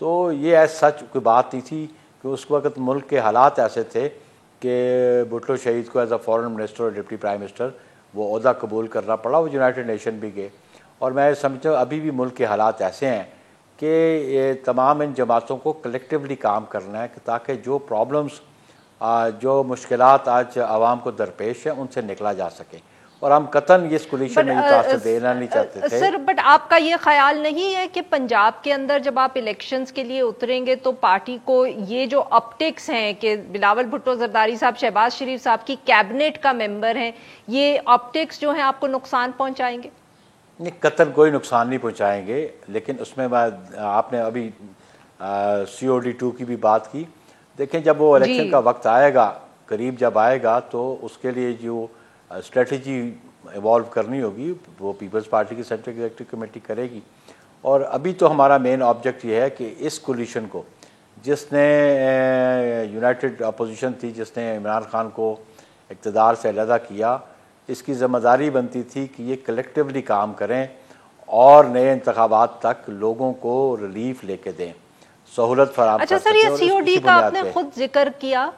تو یہ as such کوئی بات نہیں تھی کہ اس وقت ملک کے حالات ایسے تھے کہ بھٹو شہید کو ایز اے فورن منسٹر اور ڈپٹی پرائم منسٹر وہ عہدہ قبول کرنا پڑا. وہ یونائٹڈ نیشن بھی گئے. اور میں سمجھتا ہوں ابھی بھی ملک کے حالات ایسے ہیں کہ یہ تمام ان جماعتوں کو کلیکٹیولی کام کرنا ہے کہ تاکہ جو پرابلمس جو مشکلات آج عوام کو درپیش ہیں ان سے نکلا جا سکے. اور ہم قطعاً یہ اسکولیشن میں تاثر دینا نہیں چاہتے تھے. سر بٹ آپ کا یہ خیال نہیں ہے کہ پنجاب کے اندر جب آپ الیکشنز کے لیے اتریں گے تو پارٹی کو یہ جو اپٹکس ہیں کہ بلاول بھٹو زرداری صاحب شہباز شریف صاحب کی کیبنٹ کا ممبر ہیں، یہ اپٹکس جو ہیں آپ کو نقصان پہنچائیں گے؟ نہیں، قطعاً کوئی نقصان نہیں پہنچائیں گے. لیکن اس میں آپ نے ابھی COD2 کی بھی بات کی. دیکھیں جب وہ الیکشن کا وقت آئے گا، قریب جب آئے گا، تو اس کے لیے جو اسٹریٹجی ایوالو کرنی ہوگی وہ پیپلز پارٹی کی سینٹرل ایگزیکٹو کمیٹی کرے گی. اور ابھی تو ہمارا مین آبجیکٹ یہ ہے کہ اس کولیشن کو جس نے یونائٹڈ اپوزیشن تھی، جس نے عمران خان کو اقتدار سے علیحدہ کیا، اس کی ذمہ داری بنتی تھی کہ یہ کلیکٹیولی کام کریں اور نئے انتخابات تک لوگوں کو ریلیف لے کے دیں، سہولت فراہم کر سکیں. اچھا سر، یہ COD کا آپ نے خود ذکر کیا،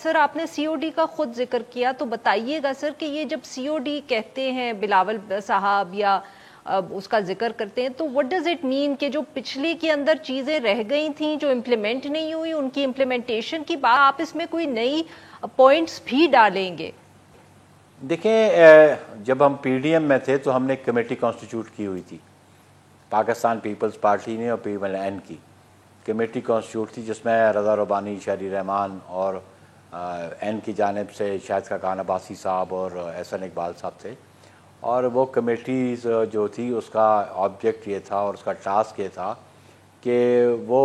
سر آپ نے COD کا خود ذکر کیا، تو بتائیے گا سر کہ یہ جب COD کہتے ہیں بلاول صاحب یا اس کا ذکر کرتے ہیں تو what does it mean کہ جو پچھلی کے اندر چیزیں رہ گئی تھیں جو امپلیمنٹ نہیں ہوئی ان کی امپلیمنٹیشن کی بات، آپ اس میں کوئی نئی پوائنٹس بھی ڈالیں گے؟ دیکھیں جب ہم PDM میں تھے تو ہم نے ایک کمیٹی کانسٹیٹیوٹ کی ہوئی تھی، پاکستان پیپلز پارٹی نے اور PMLN کی کمیٹی کانسٹیٹیوٹ تھی، جس میں رضا ربانی، شہری رحمان اور این کی جانب سے شاہد خاقان عباسی صاحب اور احسن اقبال صاحب تھے. اور وہ کمیٹیز جو تھی اس کا آبجیکٹ یہ تھا اور اس کا ٹاسک یہ تھا کہ وہ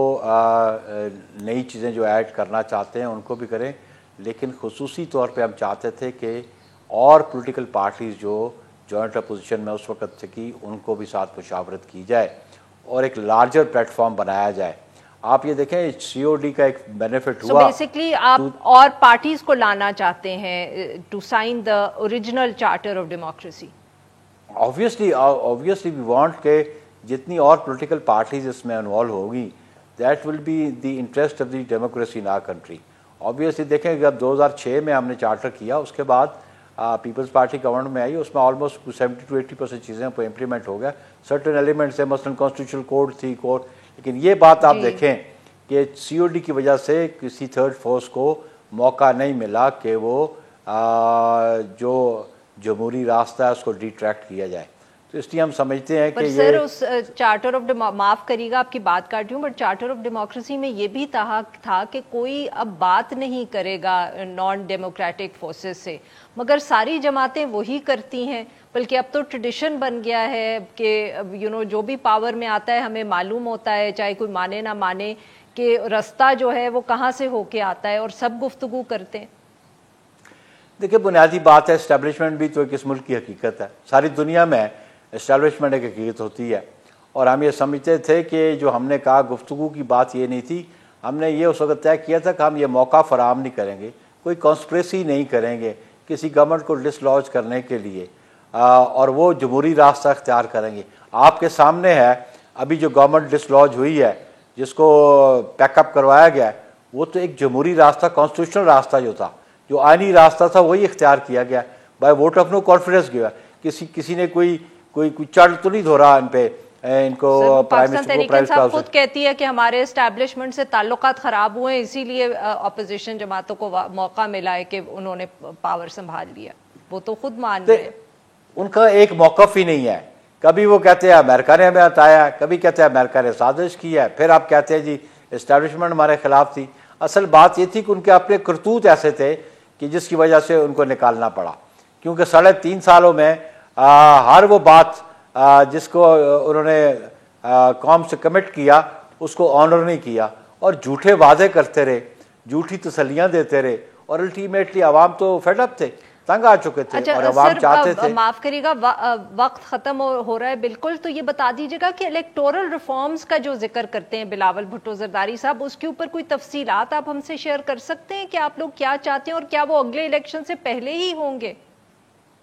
نئی چیزیں جو ایڈ کرنا چاہتے ہیں ان کو بھی کریں، لیکن خصوصی طور پہ ہم چاہتے تھے کہ اور پولیٹیکل پارٹیز جو جوائنٹ اپوزیشن میں اس وقت تھی ان کو بھی ساتھ مشاورت کی جائے اور ایک لارجر پلیٹ فارم بنایا جائے. آپ یہ دیکھیں COD کا ایک بینیفٹ ہوا. So basically آپ اور پارٹیز کو لانا چاہتے ہیں to sign the original charter of democracy. Obviously we want کہ جتنی اور پولیٹیکل پارٹیز اس میں انوالو ہوگی that will be the interest of the democracy in our country. Obviously دیکھیں جب 2006 میں ہم نے چارٹر کیا، اس کے بعد پیپلز پارٹی گورنمنٹ میں آئی، اس میں آلموسٹ 70 to 80% چیزیں پہ امپلیمنٹ ہو گیا. سرٹن ایلیمنٹس ہیں، مثلاً کانسٹیٹیوشنل کوڈ تھی کورٹ. لیکن یہ بات آپ دیکھیں کہ COD کی وجہ سے کسی تھرڈ فورس کو موقع نہیں ملا کہ وہ جو جمہوری راستہ ہے اس کو ڈیٹریکٹ کیا جائے. تو اس لیے ہم سمجھتے ہیں کہ یہ سر اس چارٹر آف معاف کریے گا آپ کی بات کاٹ رہی ہوں، بٹ چارٹر آف ڈیموکریسی میں یہ بھی تھا کہ کوئی اب بات نہیں کرے گا نان ڈیموکریٹک فورسز سے، مگر ساری جماعتیں وہی کرتی ہیں. بلکہ اب تو ٹریڈیشن بن گیا ہے کہ جو بھی پاور میں آتا ہے ہمیں معلوم ہوتا ہے، چاہے کوئی مانے نہ مانے، کہ رستہ جو ہے وہ کہاں سے ہو کے آتا ہے اور سب گفتگو کرتے ہیں. دیکھیں بنیادی بات ہے، اسٹیبلشمنٹ بھی تو ایک اس ملک کی حقیقت ہے. ساری دنیا میں اسٹیبلشمنٹ ایک حقیقت ہوتی ہے. اور ہم یہ سمجھتے تھے کہ جو ہم نے کہا گفتگو کی بات یہ نہیں تھی، ہم نے یہ اس وقت طے کیا تھا کہ ہم یہ موقع فراہم نہیں کریں گے، کوئی کانسپریسی نہیں کریں گے کسی گورنمنٹ کو ڈسلوج کرنے کے لیے، اور وہ جمہوری راستہ اختیار کریں گے. آپ کے سامنے ہے ابھی جو گورنمنٹ ڈسلوج ہوئی ہے، جس کو پیک اپ کروایا گیا ہے، وہ تو ایک جمہوری راستہ، کانسٹیٹیوشنل راستہ جو تھا، جو آئینی راستہ تھا، وہی اختیار کیا گیا by vote of no confidence گیا. کسی نے کوئی چڑ تو نہیں دھو رہا ان پہ، ان کو پرائم منسٹر کو پرائم صاحب خود کہتی ہے کہ ہمارے اسٹیبلشمنٹ سے تعلقات خراب ہوئے، اسی لیے اپوزیشن جماعتوں کو موقع ملا ہے کہ انہوں نے پاور سنبھال لیا. وہ تو خود مان رہے ہیں. ان کا ایک موقف ہی نہیں ہے. کبھی وہ کہتے ہیں امریکہ نے ہمیں ہٹایا، کبھی کہتے ہیں امریکہ نے سازش کی ہے، پھر آپ کہتے ہیں جی اسٹیبلشمنٹ ہمارے خلاف تھی. اصل بات یہ تھی کہ ان کے اپنے کرتوت ایسے تھے کہ جس کی وجہ سے ان کو نکالنا پڑا. کیونکہ 3.5 سالوں میں ہر وہ بات جس کو انہوں نے قوم سے کمٹ کیا اس کو آنر نہیں کیا، اور جھوٹے وعدے کرتے رہے، جھوٹی تسلیاں دیتے رہے، اور الٹیمیٹلی عوام تو فیڈ اپ تھے، تنگ آ چکے تھے، اور عوام چاہتے تھے. معاف کریے گا وقت ختم ہو رہا ہے بالکل. تو یہ بتا دیجیے گا کہ الیکٹورل ریفارمز کا جو ذکر کرتے ہیں بلاول بھٹو زرداری صاحب، اس کے اوپر کوئی تفصیلات آپ ہم سے شیئر کر سکتے ہیں کہ آپ لوگ کیا چاہتے ہیں، اور کیا وہ اگلے الیکشن سے پہلے ہی ہوں گے؟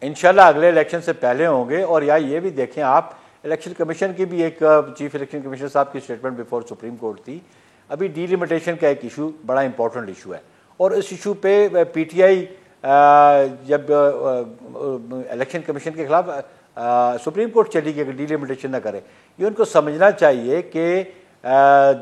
انشاءاللہ اگلے الیکشن سے پہلے ہوں گے. اور یا یہ بھی دیکھیں آپ، الیکشن کمیشن کی بھی ایک چیف الیکشن کمیشنر صاحب کی اسٹیٹمنٹ بیفور سپریم کورٹ تھی. ابھی ڈیلیمیٹیشن کا ایک ایشو بڑا امپورٹنٹ ایشو ہے, اور اس ایشو پہ پی ٹی آئی جب الیکشن کمیشن کے خلاف سپریم کورٹ چلی گئی کہ ڈیلیمیٹیشن نہ کرے. یہ ان کو سمجھنا چاہیے کہ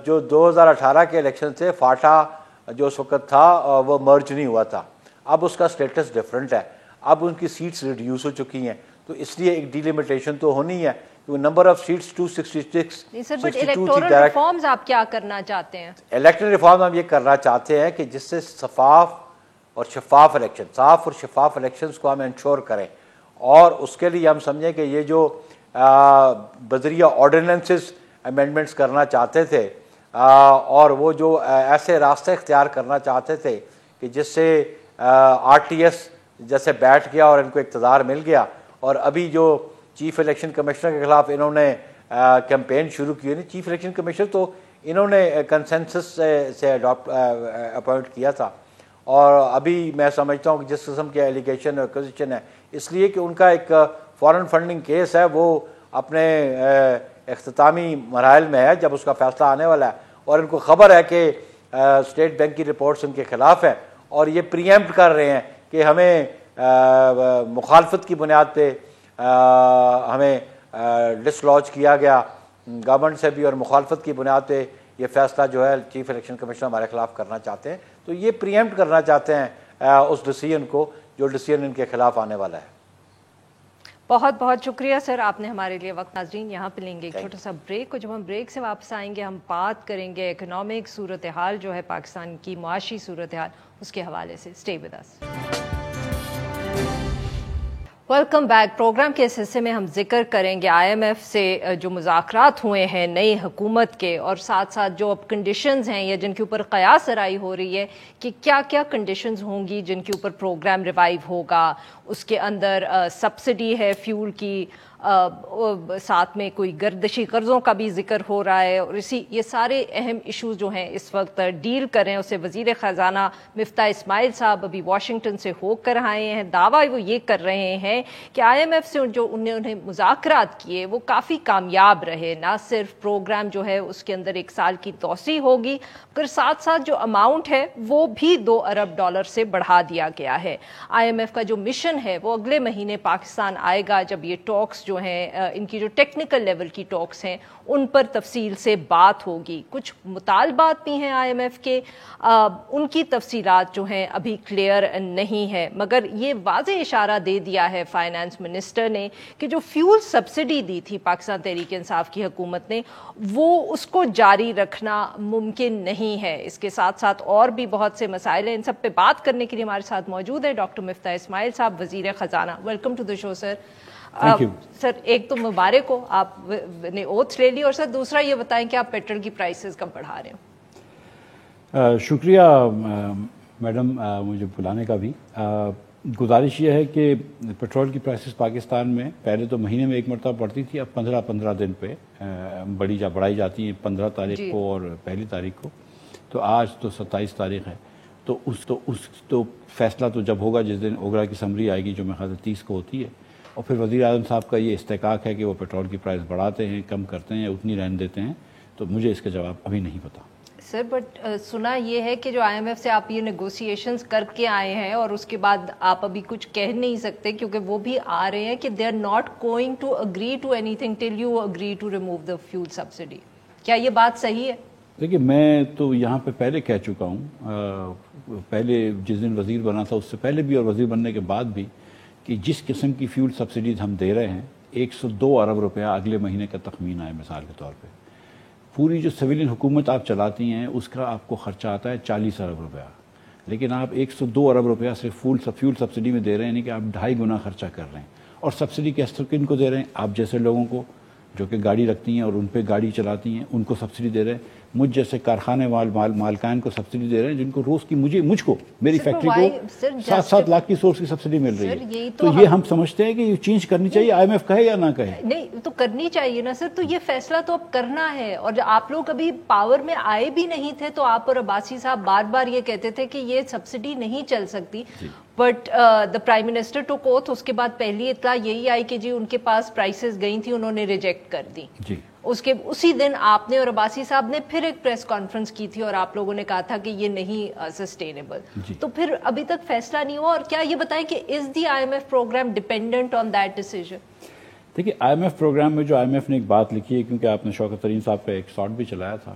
جو 2018 کے الیکشن سے فاٹا جو اس وقت تھا وہ مرج نہیں ہوا تھا, اب اس کا اسٹیٹس ڈفرینٹ ہے, اب ان کی سیٹس ریڈیوس ہو چکی ہیں, تو اس لیے ایک ڈیلیمیٹیشن تو ہونی ہے. Number of seats 266 sir but electoral reforms آپ کیا کرنا چاہتے ہیں؟ الیکٹرل ریفارم ہم یہ کرنا چاہتے ہیں کہ جس سے صاف اور شفاف الیکشنز کو ہم انشور کریں, اور اس کے لیے ہم سمجھیں کہ یہ جو بذریعہ آرڈیننسز امینڈمنٹس کرنا چاہتے تھے, اور وہ جو ایسے راستے اختیار کرنا چاہتے تھے کہ جس سے آر ٹی ایس جیسے بیٹھ گیا اور ان کو اقتدار مل گیا, اور ابھی جو چیف الیکشن کمشنر کے خلاف انہوں نے کیمپین شروع کی ہے, چیف الیکشن کمشنر تو انہوں نے کنسنسس سے اپوائنٹ کیا تھا, اور ابھی میں سمجھتا ہوں کہ جس قسم کے ایلیگیشن اور ایکوزیشن ہے, اس لیے کہ ان کا ایک فارن فنڈنگ کیس ہے وہ اپنے اختتامی مراحل میں ہے جب اس کا فیصلہ آنے والا ہے, اور ان کو خبر ہے کہ اسٹیٹ بینک کی رپورٹس ان کے خلاف ہیں, اور یہ پری ایمپٹ کر رہے ہیں کہ ہمیں مخالفت کی بنیاد پہ ہمیں ڈس لاج کیا گیا گورنمنٹ سے بھی, اور مخالفت کی بنیاد پہ یہ فیصلہ جو ہے چیف الیکشن کمیشنر ہمارے خلاف کرنا چاہتے ہیں. تو یہ پری ایمپٹ کرنا چاہتے ہیں اس ڈیسیژن کو جو ڈیسیژن ان کے خلاف آنے والا ہے. بہت بہت شکریہ سر, آپ نے ہمارے لیے وقت. ناظرین یہاں پہ لیں گے ایک چھوٹا سا بریک, اور جب ہم بریک سے واپس آئیں گے ہم بات کریں گے اکنامک صورتحال جو ہے پاکستان کی معاشی صورتحال, اس کے حوالے سے. Stay with us. Welcome back. Program کے اس حصے میں ہم ذکر کریں گے آئی ایم ایف سے جو مذاکرات ہوئے ہیں نئی حکومت کے, اور ساتھ ساتھ جو اب کنڈیشنز ہیں یا جن کے اوپر قیاس آرائی ہو رہی ہے کہ کیا کیا کنڈیشنز ہوں گی جن کے اوپر پروگرام ریوائیو ہوگا. اس کے اندر سبسڈی ہے فیول کی, ساتھ میں کوئی گردشی قرضوں کا بھی ذکر ہو رہا ہے, اور یہ سارے اہم ایشوز جو ہیں اس وقت ڈیل کریں. اسے وزیر خزانہ مفتاح اسماعیل صاحب ابھی واشنگٹن سے ہو کر آئے ہیں. دعویٰ وہ یہ کر رہے ہیں کہ آئی ایم ایف سے جو انہیں مذاکرات کیے وہ کافی کامیاب رہے. نہ صرف پروگرام جو ہے اس کے اندر 1 سال کی توسیع ہوگی, مگر ساتھ ساتھ جو اماؤنٹ ہے وہ بھی $2 ارب سے بڑھا دیا گیا ہے. آئی ایم ایف کا جو مشن ہے وہ اگلے مہینے پاکستان آئے گا, جب یہ ٹاکس جو ہیں ان کی جو ٹیکنیکل لیول کی ٹاکس ہیں ان پر تفصیل سے بات ہوگی. کچھ مطالبات بھی ہیں آئی ایم ایف کے, ان کی تفصیلات جو ہیں ابھی کلیئر نہیں ہے, مگر یہ واضح اشارہ دے دیا ہے فائنانس منسٹر نے کہ جو فیول سبسڈی دی تھی پاکستان تحریک انصاف کی حکومت نے وہ اس کو جاری رکھنا ممکن نہیں ہے. اس کے ساتھ ساتھ اور بھی بہت سے مسائل ہیں. ان سب پہ بات کرنے کے لیے ہمارے ساتھ موجود ہے ڈاکٹر مفتاح اسماعیل صاحب, وزیر خزانہ. ویلکم ٹو دی شو سر. سر ایک تو مبارک ہو, آپ نے اوتھ لے لی, اور سر دوسرا یہ بتائیں کہ آپ پیٹرول کی پرائسز کب بڑھا رہے ہیں؟ شکریہ میڈم مجھے بلانے کا بھی. گزارش یہ ہے کہ پیٹرول کی پرائسز پاکستان میں پہلے تو مہینے میں ایک مرتبہ بڑھتی تھی, اب 15 دن پہ بڑھائی جاتی ہیں, 15 تاریخ کو اور 1 تاریخ کو. تو آج تو 27 تاریخ ہے, تو اس فیصلہ تو جب ہوگا جس دن اوگرا کی سمری آئے گی جو میرے خیال سے 30 کو ہوتی ہے, اور پھر وزیر اعظم صاحب کا یہ استحقاق ہے کہ وہ پیٹرول کی پرائس بڑھاتے ہیں, کم کرتے ہیں, اتنی رہنے دیتے ہیں. تو مجھے اس کا جواب ابھی نہیں پتا سر. بٹ سنا یہ ہے کہ جو آئی ایم ایف سے آپ یہ نیگوسیشنز کر کے آئے ہیں اور اس کے بعد آپ ابھی کچھ کہہ نہیں سکتے, کیونکہ وہ بھی آ رہے ہیں کہ they are not going to agree to anything till you agree to remove the fuel subsidy. کیا یہ بات صحیح ہے؟ دیکھیے میں تو یہاں پہ پہلے کہہ چکا ہوں, پہلے جس دن وزیر بنا تھا اس سے پہلے بھی اور وزیر بننے کے بعد بھی, کہ جس قسم کی فیول سبسڈیز ہم دے رہے ہیں 102 ارب روپیہ اگلے مہینے کا تخمینہ ہے. مثال کے طور پہ پوری جو سویلین حکومت آپ چلاتی ہیں اس کا آپ کو خرچہ آتا ہے 40 ارب روپیہ, لیکن آپ 102 ارب روپیہ صرف فیول سبسڈی میں دے رہے ہیں, یعنی کہ آپ 2.5 گنا خرچہ کر رہیں. اور سبسڈی کن کو دے رہے ہیں؟ آپ جیسے لوگوں کو جو کہ گاڑی رکھتی ہیں اور ان پہ گاڑی چلاتی ہیں ان کو سبسڈی دے رہے ہیں. مجھ جیسے کارخانے مالکان کو سبسڈی دے رہے ہیں جن کو روز کی مجھ کو میری فیکٹری کو 7 لاکھ کی سورس کی سبسڈی مل رہی ہے. تو یہ ہم سمجھتے ہیں کہ یہ چینج کرنی چاہیے, آئی ایم ایف کہے یا نہ کہے. نہیں تو کرنی چاہیے نا سر. تو یہ فیصلہ تو اب کرنا ہے, اور جو آپ لوگ ابھی پاور میں آئے بھی نہیں تھے تو آپ اور عباسی صاحب بار بار یہ کہتے تھے کہ یہ سبسڈی نہیں چل سکتی. بٹ دا پرائم منسٹر ٹوک اوتھ. اس کے بعد پہلی اطلاع یہی آئی کہ جی ان کے پاس پرائسز گئی تھیں, انہوں نے ریجیکٹ کر دی. جی اسی دن آپ نے اور عباسی صاحب نے پھر ایک پریس کانفرنس کی تھی اور آپ لوگوں نے کہا تھا کہ یہ نہیں سسٹینیبل. تو پھر ابھی تک فیصلہ نہیں ہوا, اور کیا یہ بتائیں کہ is the IMF program dependent on that decision? دیکھیے IMF پروگرام میں جو IMF نے ایک بات لکھی ہے, کیونکہ آپ نے شوکت ترین صاحب کا ایک شارٹ بھی چلایا تھا,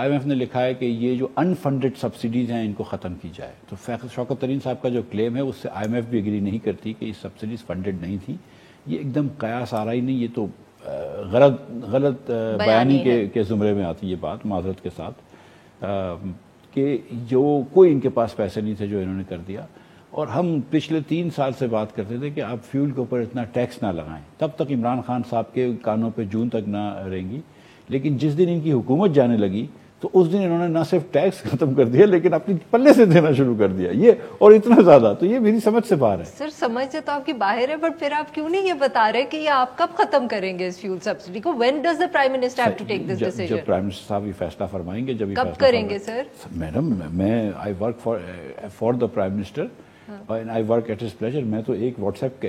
IMF نے لکھا ہے کہ یہ جو انفنڈڈ سبسڈیز ہیں ان کو ختم کی جائے. تو شوکت ترین صاحب کا جو کلیم ہے اس سے IMF بھی اگری نہیں کرتی کہ یہ سبسڈیز فنڈڈ نہیں تھی. یہ ایک دم قیاس آ رہا ہی نہیں, یہ تو غلط بیانی کے زمرے میں آتی یہ بات, معذرت کے ساتھ, کہ جو کوئی ان کے پاس پیسے نہیں تھے جو انہوں نے کر دیا. اور ہم پچھلے 3 سال سے بات کرتے تھے کہ آپ فیول کے اوپر اتنا ٹیکس نہ لگائیں, تب تک عمران خان صاحب کے کانوں پہ جون تک نہ رہیں گی. لیکن جس دن ان کی حکومت جانے لگی تو اس دن انہوں نے نہ صرف ٹیکس ختم کر دیا لیکن اپنی پلے سے دینا شروع کر دیا, یہ اور اتنا زیادہ. تو یہ میری سمجھ سے باہر ہے. سر سمجھ سے تو آپ کی باہر ہے, بٹ پھر آپ کیوں نہیں یہ بتا رہے کہ یہ آپ کب ختم کریں گے اس فیول سبسڈی کو؟ when does the prime minister have to take this decision؟ جب پرائم منسٹر صاحب یہ فیصلہ فرمائیں گے, جب کب کریں گے سر؟ میڈم میں I work for the prime minister and I work at his pleasure. میں تو ایک واٹس ایپ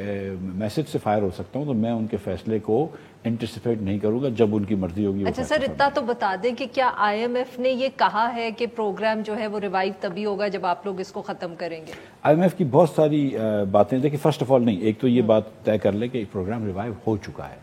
میسج سے فائر ہو سکتا ہوں, تو میں ان کے فیصلے کو انٹیسپیٹ نہیں کروں گا جب ان کی مرضی ہوگی. اچھا سر, اتنا تو بتا دیں کہ کیا IMF نے یہ کہا ہے کہ پروگرام جو ہے وہ ریوائیو تبھی ہوگا جب آپ لوگ اس کو ختم کریں گے؟ IMF کی بہت ساری باتیں, دیکھیں فرسٹ آف آل نہیں, ایک تو یہ بات طے کر لیں کہ پروگرام ریوائیو ہو چکا ہے.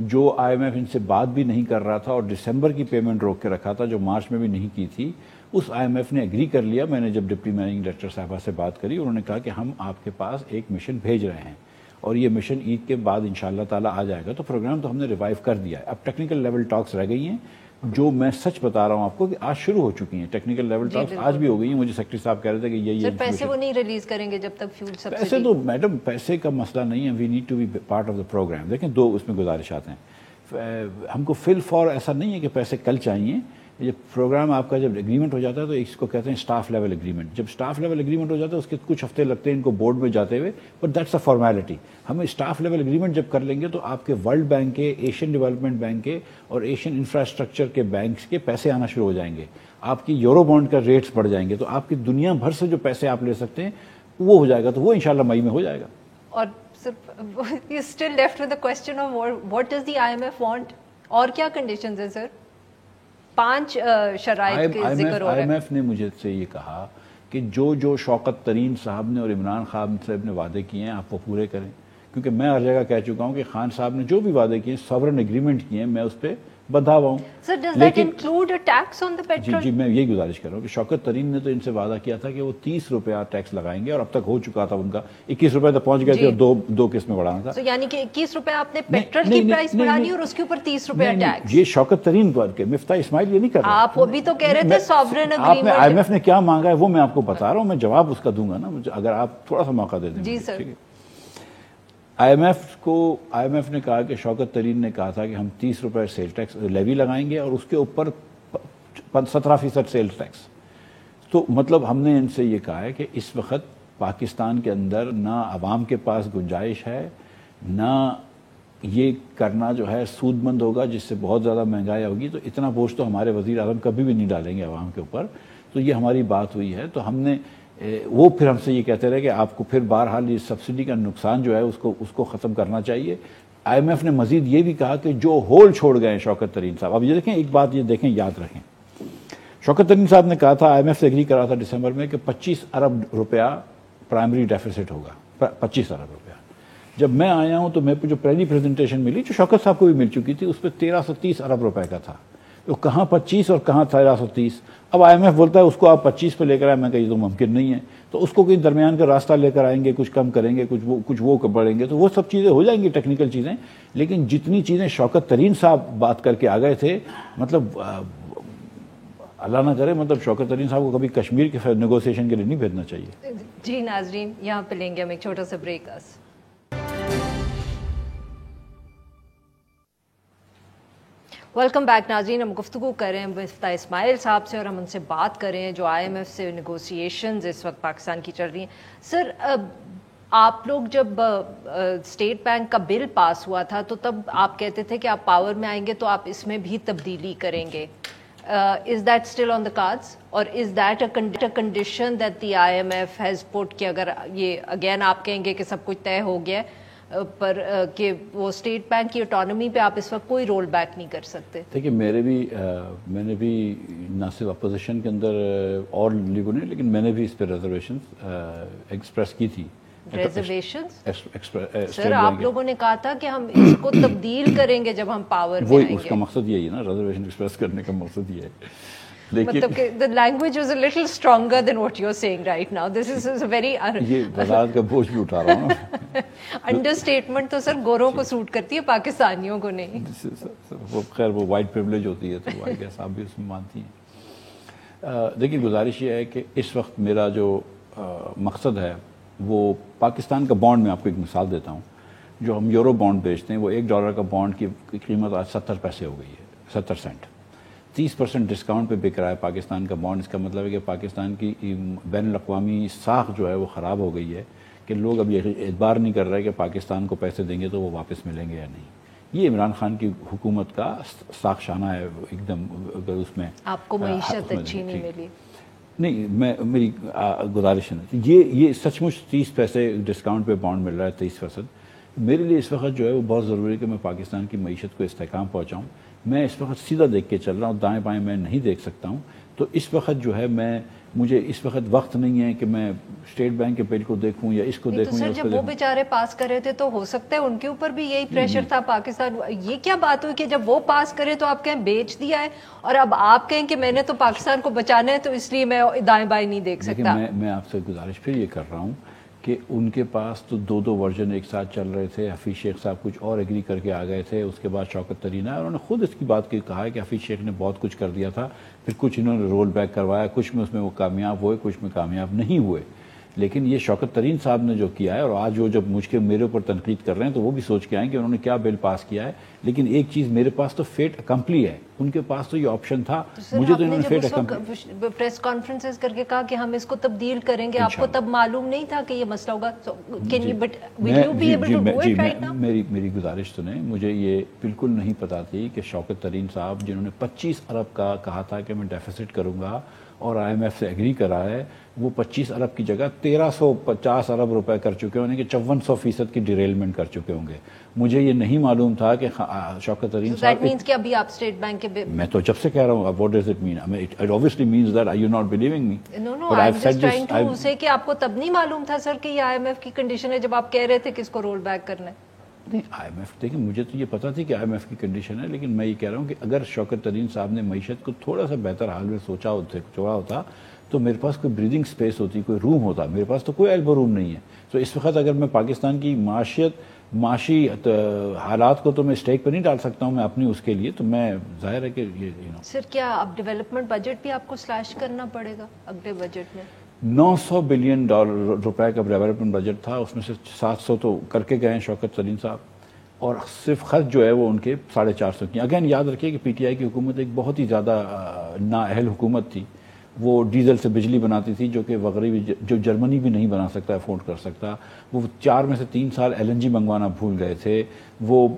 جو IMF ان سے بات بھی نہیں کر رہا تھا اور دسمبر کی پیمنٹ روک کے رکھا تھا, جو مارچ میں بھی نہیں کی تھی, اس IMF نے ایگری کر لیا. میں نے جب ڈپٹی مینیجنگ ڈائریکٹر صاحبہ سے بات کری, انہوں نے کہا کہ ہم آپ کے پاس ایک مشن بھیج رہے ہیں اور یہ مشن عید کے بعد انشاءاللہ تعالیٰ آ جائے گا. تو پروگرام تو ہم نے ریوائیو کر دیا ہے. اب ٹیکنیکل لیول ٹاکس رہ گئی ہیں, جو میں سچ بتا رہا ہوں آپ کو کہ آج شروع ہو چکی ہیں. ٹیکنیکل لیول ٹاکس آج بھی ہو گئی ہیں. مجھے سیکرٹری صاحب کہہ رہے تھے کہ یہ پیسے وہ نہیں ریلیز کریں گے جب تک فیول سبسڈی. پیسے تو میڈم پیسے کا مسئلہ نہیں ہے, we need to be part of the program. دیکھیں 2 اس میں گزارشات ہیں. ہم کو فل فور ایسا نہیں ہے کہ پیسے کل چاہیے. جب پروگرام آپ کا جب ایگریمنٹ ہو جاتا ہے تو اس کو کہتے ہیں اسٹاف لیول ایگریمنٹ. جب اسٹاف لیول ایگریمنٹ ہو جاتا ہے اس کے کچھ ہفتے لگتے ہیں ان کو بورڈ میں جاتے ہوئے, بٹ دیٹس اے فارمیلٹی. ہمیں اسٹاف لیول ایگریمنٹ جب کر لیں گے تو آپ کے ورلڈ بینک کے, ایشین ڈیولپمنٹ بینک کے اور ایشین انفراسٹرکچر کے بینکس کے پیسے آنا شروع ہو جائیں گے. آپ کی یورو بانڈ کا ریٹس بڑھ جائیں گے, تو آپ کی دنیا بھر سے جو پیسے آپ لے سکتے ہیں وہ ہو جائے گا. تو وہ انشاءاللہ مئی میں ہو جائے گا. اور صرف still left with the question of what does the IMF want, اور کیا کنڈیشنز ہیں سر؟ 5 شرائط کے ذکر ہو رہا ہے. IMF نے مجھے سے یہ کہا کہ جو شوکت ترین صاحب نے اور عمران خان صاحب نے وعدے کیے ہیں آپ وہ پورے کریں. کیونکہ میں ہر جگہ کہہ چکا ہوں کہ خان صاحب نے جو بھی وعدے کیے ہیں, ساورن ایگریمنٹ کیے ہیں, میں اس پہ بندھا ہوا ہوں. Sir does that include a tax on the petrol? جی میں یہی گزارش کر رہا ہوں کہ شوکت ترین نے تو ان سے وعدہ کیا تھا کہ وہ 30 روپیہ ٹیکس لگائیں گے, اور اب تک ہو چکا تھا ان کا 21 روپے تک پہنچ گئے تھے, اور دو قسط میں بڑھانا تھا. یعنی کہ 21 روپے آپ نے پیٹرول کی پرائس بڑھانی اور اس کے اوپر 30 روپیہ ٹیکس. یہ شوکت ترین کے مفتاح اسماعیل یہ نہیں کر رہا. آپ ابھی تو کہہ رہے تھے ساورن ایگریمنٹ. آپ نے IMF نے کیا مانگا ہے وہ میں آپ کو بتا رہا ہوں, میں جواب اس کا دوں گا نا اگر آپ تھوڑا سا موقع دے دیں. جی سر. IMF نے کہا کہ شوکت ترین نے کہا تھا کہ ہم 30 روپے سیل ٹیکس لیوی لگائیں گے اور اس کے اوپر 17% سیل ٹیکس. تو مطلب ہم نے ان سے یہ کہا ہے کہ اس وقت پاکستان کے اندر نہ عوام کے پاس گنجائش ہے, نہ یہ کرنا جو ہے سود مند ہوگا جس سے بہت زیادہ مہنگائی ہوگی. تو اتنا بوجھ تو ہمارے وزیر اعظم کبھی بھی نہیں ڈالیں گے عوام کے اوپر. تو یہ ہماری بات ہوئی ہے. تو ہم نے وہ پھر ہم سے یہ کہتے رہے کہ آپ کو پھر بہرحال یہ سبسڈی کا نقصان جو ہے اس کو ختم کرنا چاہیے. IMF نے مزید یہ بھی کہا کہ جو ہول چھوڑ گئے ہیں شوکت ترین صاحب. اب یہ دیکھیں ایک بات یہ دیکھیں, یاد رکھیں, شوکت ترین صاحب نے کہا تھا IMF سے ایگری کرا تھا دسمبر میں کہ 25 ارب روپیہ پرائمری ڈیفیسٹ ہوگا. 25 ارب روپیہ. جب میں آیا ہوں تو میرے کو جو پہلی پریزنٹیشن ملی جو شوکت صاحب کو بھی مل چکی تھی, اس پہ 1330 ارب روپے کا تھا. تو کہاں 25 اور کہاں 1330. اب IMF بولتا ہے اس کو آپ 25 پہ لے کر آئے. میں کہا یہ تو ممکن نہیں ہے. تو اس کو کہیں درمیان کا راستہ لے کر آئیں گے, کچھ کم کریں گے, کچھ وہ بڑھیں گے, تو وہ سب چیزیں ہو جائیں گی ٹیکنیکل چیزیں. لیکن جتنی چیزیں شوکت ترین صاحب بات کر کے آ گئے تھے, مطلب اللہ نہ کرے, مطلب شوکت ترین صاحب کو کبھی کشمیر کے نیگوسیشن کے لیے نہیں بھیجنا چاہیے. جی ناظرین, یہاں پہ لیں گے ہم ایک چھوٹا سا بریک. ویلکم بیک ناظرین. ہم گفتگو کر رہے ہیں مفتاح اسماعیل صاحب سے, اور ہم ان سے بات کر رہے ہیں جو IMF سے نیگوسیشنز اس وقت پاکستان کی چل رہی ہیں. سر آپ لوگ جب اسٹیٹ بینک کا بل پاس ہوا تھا تو تب آپ کہتے تھے کہ آپ پاور میں آئیں گے تو آپ اس میں بھی تبدیلی کریں گے. Is that still on the cards? Or is that a condition that the IMF has put کہ اگر یہ again آپ کہیں گے کہ سب کچھ طے ہو گیا پر کہ وہ اسٹیٹ بینک کی اٹانومی پہ آپ اس وقت کوئی رول بیک نہیں کر سکتے؟ دیکھیے میں نے بھی نہ صرف اپوزیشن کے اندر اور لیگوں نے لیکن میں نے بھی اس پہ ریزرویشن ایکسپریس کی تھی. سر آپ لوگوں نے کہا تھا کہ ہم اس کو تبدیل کریں گے جب ہم پاور میں آئیں گے. اس کا مقصد یہی ہے نا, ریزرویشن ایکسپریس کرنے کا مقصد یہ ہے. مطلب کہ the language is a little stronger than what you're saying right now. This is a very یہ وزارت کا بوجھ بھی اٹھا رہا ہوں. انڈرسٹیٹمنٹ تو سر گوروں کو سوٹ کرتی ہے, پاکستانیوں کو نہیں. خیر وہ وائٹ پریولیج ہوتی ہے تو وہ آئی گیس آپ بھی اس میں مانتی ہیں. دیکھیے گزارش یہ ہے کہ اس وقت میرا جو مقصد ہے وہ پاکستان کا بانڈ, میں آپ کو ایک مثال دیتا ہوں. جو ہم یورو بانڈ بیچتے ہیں وہ $1 کا بانڈ کی قیمت آج 70 پیسے ہو گئی ہے, 70 سینٹ. 30% ڈسکاؤنٹ پہ بک رہا ہے پاکستان کا بانڈ. اس کا مطلب ہے کہ پاکستان کی بین الاقوامی ساکھ جو ہے وہ خراب ہو گئی ہے کہ لوگ اب یہ اعتبار نہیں کر رہے کہ پاکستان کو پیسے دیں گے تو وہ واپس ملیں گے یا نہیں. یہ عمران خان کی حکومت کا ساکھ شانہ ہے ایک دم. اگر اس میں آپ کو معیشت اچھی نہیں ملی نہیں, میری گزارش ہے یہ سچ مچ 30 پیسے ڈسکاؤنٹ پہ بانڈ مل رہا ہے 30%. میرے لیے اس وقت جو ہے وہ بہت ضروری ہے کہ میں پاکستان کی معیشت کو استحکام پہنچاؤں. میں اس وقت سیدھا دیکھ کے چل رہا ہوں, دائیں بائیں میں نہیں دیکھ سکتا ہوں. تو اس وقت جو ہے مجھے اس وقت وقت نہیں ہے کہ میں اسٹیٹ بینک کے بل کو دیکھوں یا اس کو دیکھوں. سر جب وہ بیچارے پاس کر رہے تھے تو ہو سکتا ہے ان کے اوپر بھی یہی پریشر تھا پاکستان. یہ کیا بات ہوئی کہ جب وہ پاس کرے تو آپ کہیں بیچ دیا ہے اور اب آپ کہیں کہ میں نے تو پاکستان کو بچانا ہے تو اس لیے میں دائیں بائیں نہیں دیکھ سکتا. میں آپ سے گزارش پھر یہ کر رہا ہوں کہ ان کے پاس تو دو ورژن ایک ساتھ چل رہے تھے. حفیظ شیخ صاحب کچھ اور ایگری کر کے آ گئے تھے, اس کے بعد شوکت ترین آئے, انہوں نے خود اس کی بات کی, کہا ہے کہ حفیظ شیخ نے بہت کچھ کر دیا تھا, پھر کچھ انہوں نے رول بیک کروایا, کچھ میں اس میں وہ کامیاب ہوئے, کچھ میں کامیاب نہیں ہوئے. لیکن یہ شوکت ترین صاحب نے جو کیا ہے, اور آج وہ جب میرے اوپر تنقید کر رہے ہیں تو وہ بھی سوچ کے آئیں کہ انہوں نے کیا بل پاس کیا ہے. لیکن ایک چیز میرے پاس تو فیٹ اکمپلی ہے, ان کے پاس تو یہ آپشن تھا, مجھے تو انہوں نے فیٹ اکمپلی. پریس کانفرنسز کر کے کہا کہ ہم اس کو تبدیل کریں گے, آپ کو تب معلوم نہیں تھا کہ یہ مسئلہ ہوگا. میری گزارش سنیں, مجھے یہ بالکل نہیں پتا تھی کہ شوکت ترین صاحب جنہوں نے 25 ارب کا کہا تھا کہ میں ڈیفیسٹ کروں گا اور IMF سے ایگری کرا ہے, وہ 25 ارب کی جگہ 1350 ارب روپے کر چکے ہوں گے, کہ 5400% کی ڈیریلمنٹ کر چکے ہوں گے. مجھے یہ نہیں معلوم تھا کہ شوکت ترین صاحب کہ ابھی آپ اسٹیٹ بینک کے میں تو جب سے کہہ رہا ہوں, what does it mean? It obviously means that you're not believing me. No, I'm just trying to say کہ آپ کو تب نہیں معلوم تھا سر کہ یہ IMF کی کنڈیشن ہے جب آپ کہہ رہے تھے کہ اس کو رول بیک کرنا ہے. نہیں IMF, دیکھیں مجھے تو یہ پتا تھی کہ IMF کی کنڈیشن ہے, لیکن میں یہ کہہ رہا ہوں کہ اگر شوکت ترین صاحب نے معیشت کو تھوڑا سا بہتر حال میں سوچا ہوتا تو میرے پاس کوئی بریدنگ سپیس ہوتی, کوئی روم ہوتا. میرے پاس تو کوئی ایلبو روم نہیں ہے. تو اس وقت اگر میں پاکستان کی معاشی حالات کو تو میں اسٹیک پہ نہیں ڈال سکتا ہوں میں اپنی اس کے لیے, تو میں ظاہر ہے کہ یہ سر کیا اب ڈیولپمنٹ بجٹ بھی آپ کو سلیش کرنا پڑے گا اگلے بجٹ میں؟ $900 بلین روپے کا ڈیولپمنٹ بجٹ تھا, اس میں سے 700 تو کر کے گئے ہیں شوکت ترین صاحب, اور صرف خرچ جو ہے وہ ان کے 450 کی. اگین یاد رکھیے کہ PTI کی حکومت ایک بہت ہی زیادہ نااہل حکومت تھی. وہ ڈیزل سے بجلی بناتی تھی جو کہ جو جرمنی بھی نہیں بنا سکتا, افورڈ کر سکتا. وہ 4 میں سے 3 سال LNG منگوانا بھول گئے تھے. وہ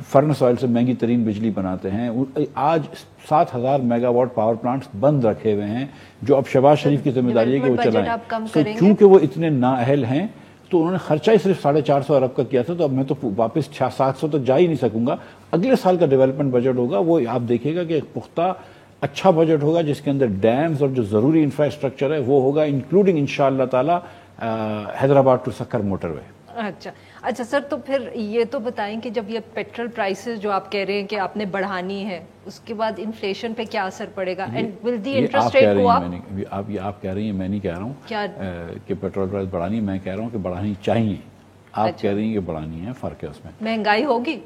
فرنس آئل سے مہنگی ترین بجلی بناتے ہیں. آج 7000 میگا واٹ پاور پلانٹس بند رکھے ہوئے ہیں جو اب شہباز شریف کی ذمہ داری ہے کہ وہ چلائیں. کیونکہ وہ اتنے نااہل ہیں تو انہوں نے خرچہ ہی صرف 450 ارب کا کیا تھا. تو اب میں تو واپس 700 تک جا ہی نہیں سکوں گا. اگلے سال کا ڈیولپمنٹ بجٹ ہوگا وہ آپ دیکھیے گا کہ ایک پختہ اچھا بجٹ ہوگا جس کے اندر ڈیمز اور جو ضروری انفراسٹرکچر ہے وہ ہوگا, انکلوڈنگ انشاءاللہ تعالی حیدرآباد ٹو سکر موٹر وے. اچھا سر, تو پھر یہ تو بتائیں کہ جب یہ پیٹرول پرائسز جو آپ کہہ رہے ہیں کہ آپ نے بڑھانی ہے, اس کے بعد انفلیشن پہ کیا اثر پڑے گا؟ And will the interest rate go up? آپ کہہ رہی ہیں, میں نہیں کہہ رہا ہوں کہ پیٹرول پرائس بڑھانی ہے, میں کہہ رہا ہوں کہ بڑھانی چاہیے. آپ کہہ رہی ہیں کہ بڑھانی ہے, فرق ہے اس میں. مہنگائی ہوگی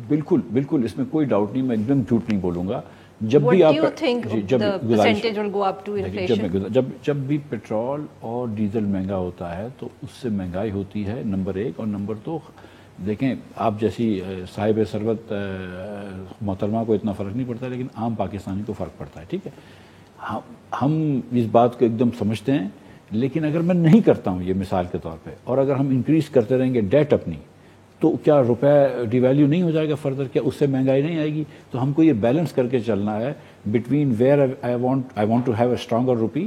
بالکل اس میں کوئی ڈاؤٹ نہیں, میں ایک دم جھوٹ نہیں بولوں گا. جب بھی آپ جب بھی پیٹرول اور ڈیزل مہنگا ہوتا ہے تو اس سے مہنگائی ہوتی ہے, نمبر 1. اور نمبر 2, دیکھیں آپ جیسی صاحب ثروت محترمہ کو اتنا فرق نہیں پڑتا, لیکن عام پاکستانی کو فرق پڑتا ہے. ٹھیک ہے, ہم اس بات کو ایک دم سمجھتے ہیں, لیکن اگر میں نہیں کرتا ہوں یہ مثال کے طور پہ, اور اگر ہم انکریز کرتے رہیں گے ڈیٹ اپنی, تو کیا روپے ڈی ویلیو نہیں ہو جائے گا فردر؟ کیا اس سے مہنگائی نہیں آئے گی؟ تو ہم کو یہ بیلنس کر کے چلنا ہے. between where I want to have a stronger rupee,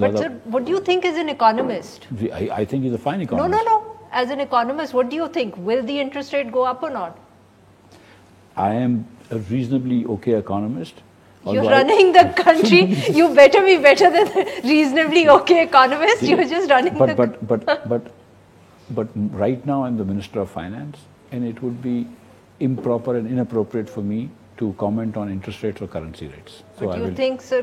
But sir, what do you think as an economist? I think he's a fine economist. No. As an economist, what do you think? Will the interest rate go up or not? I am a reasonably okay economist. You're running the country. You better be better than a reasonably okay economist. You're just running But right now I'm the Minister of Finance, and it would be improper and inappropriate for me to comment on interest rates or currency rates. So do you think, sir,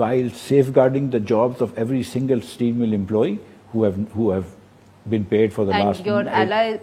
while safeguarding the jobs of every single steel mill employee who have been paid for the last. And your ally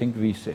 think we say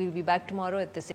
We'll be back tomorrow at the same.